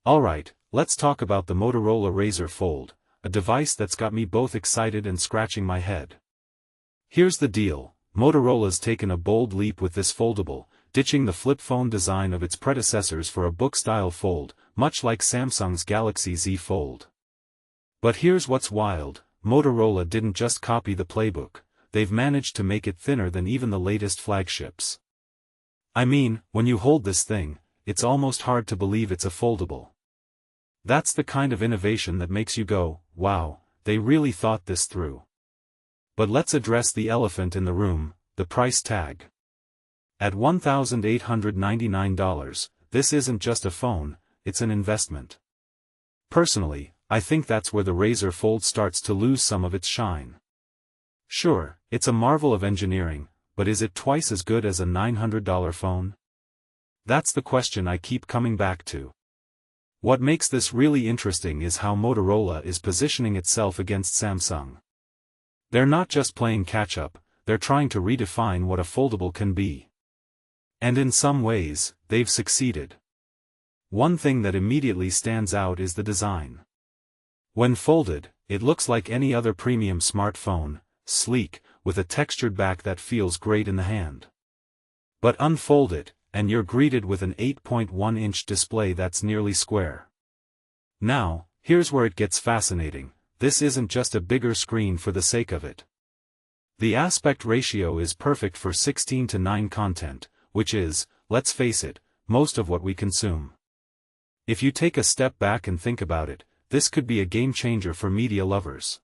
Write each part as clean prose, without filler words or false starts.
Alright, let's talk about the Motorola Razr Fold, a device that's got me both excited and scratching my head. Here's the deal, Motorola's taken a bold leap with this foldable, ditching the flip phone design of its predecessors for a book-style fold, much like Samsung's Galaxy Z Fold. But here's what's wild, Motorola didn't just copy the playbook, they've managed to make it thinner than even the latest flagships. I mean, when you hold this thing, it's almost hard to believe it's a foldable. That's the kind of innovation that makes you go, wow, they really thought this through. But let's address the elephant in the room, the price tag. At $1,899, this isn't just a phone, it's an investment. Personally, I think that's where the Razr Fold starts to lose some of its shine. Sure, it's a marvel of engineering, but is it twice as good as a $900 phone? That's the question I keep coming back to. What makes this really interesting is how Motorola is positioning itself against Samsung. They're not just playing catch-up, they're trying to redefine what a foldable can be. And in some ways, they've succeeded. One thing that immediately stands out is the design. When folded, it looks like any other premium smartphone, sleek, with a textured back that feels great in the hand. But unfold it, and you're greeted with an 8.1-inch display that's nearly square. Now, here's where it gets fascinating, this isn't just a bigger screen for the sake of it. The aspect ratio is perfect for 16:9 content, which is, let's face it, most of what we consume. If you take a step back and think about it, this could be a game changer for media lovers.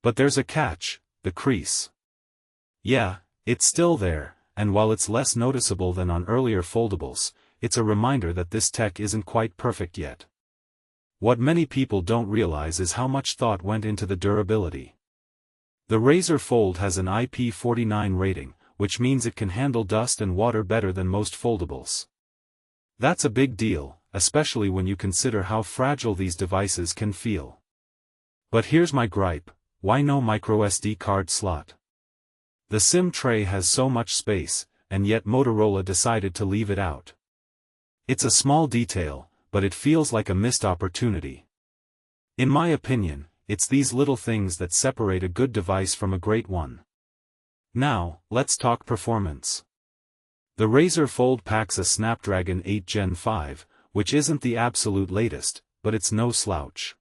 But there's a catch, the crease. Yeah, it's still there. And while it's less noticeable than on earlier foldables, it's a reminder that this tech isn't quite perfect yet. What many people don't realize is how much thought went into the durability. The Razr Fold has an IP49 rating, which means it can handle dust and water better than most foldables. That's a big deal, especially when you consider how fragile these devices can feel. But here's my gripe, why no microSD card slot? The SIM tray has so much space, and yet Motorola decided to leave it out. It's a small detail, but it feels like a missed opportunity. In my opinion, it's these little things that separate a good device from a great one. Now, let's talk performance. The Razr Fold packs a Snapdragon 8 Gen 5, which isn't the absolute latest, but it's no slouch.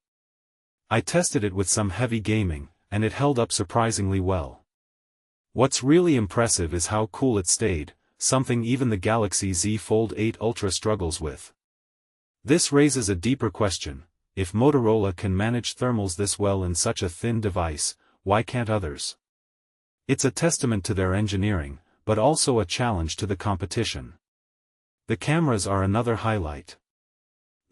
I tested it with some heavy gaming, and it held up surprisingly well. What's really impressive is how cool it stayed, something even the Galaxy Z Fold 8 Ultra struggles with. This raises a deeper question, if Motorola can manage thermals this well in such a thin device, why can't others? It's a testament to their engineering, but also a challenge to the competition. The cameras are another highlight.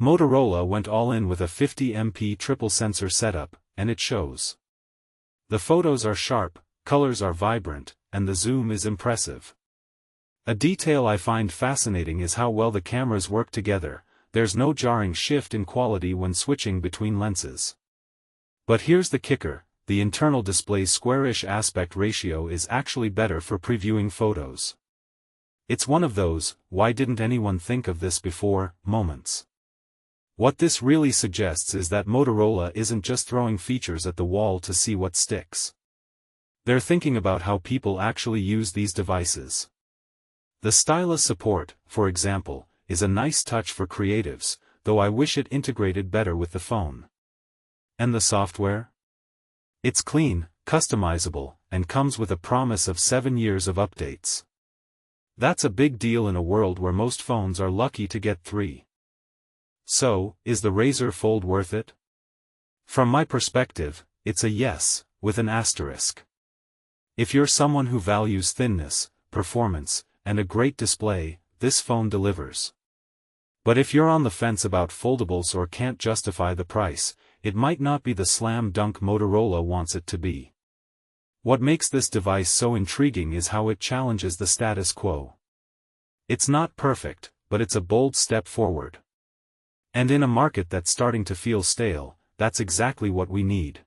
Motorola went all in with a 50MP triple sensor setup, and it shows. The photos are sharp, colors are vibrant, and the zoom is impressive. A detail I find fascinating is how well the cameras work together, there's no jarring shift in quality when switching between lenses. But here's the kicker, the internal display's squarish aspect ratio is actually better for previewing photos. It's one of those, why didn't anyone think of this before, moments. What this really suggests is that Motorola isn't just throwing features at the wall to see what sticks. They're thinking about how people actually use these devices. The stylus support, for example, is a nice touch for creatives, though I wish it integrated better with the phone. And the software? It's clean, customizable, and comes with a promise of 7 years of updates. That's a big deal in a world where most phones are lucky to get 3. So, is the Razr Fold worth it? From my perspective, it's a yes, with an asterisk. If you're someone who values thinness, performance, and a great display, this phone delivers. But if you're on the fence about foldables or can't justify the price, it might not be the slam dunk Motorola wants it to be. What makes this device so intriguing is how it challenges the status quo. It's not perfect, but it's a bold step forward. And in a market that's starting to feel stale, that's exactly what we need.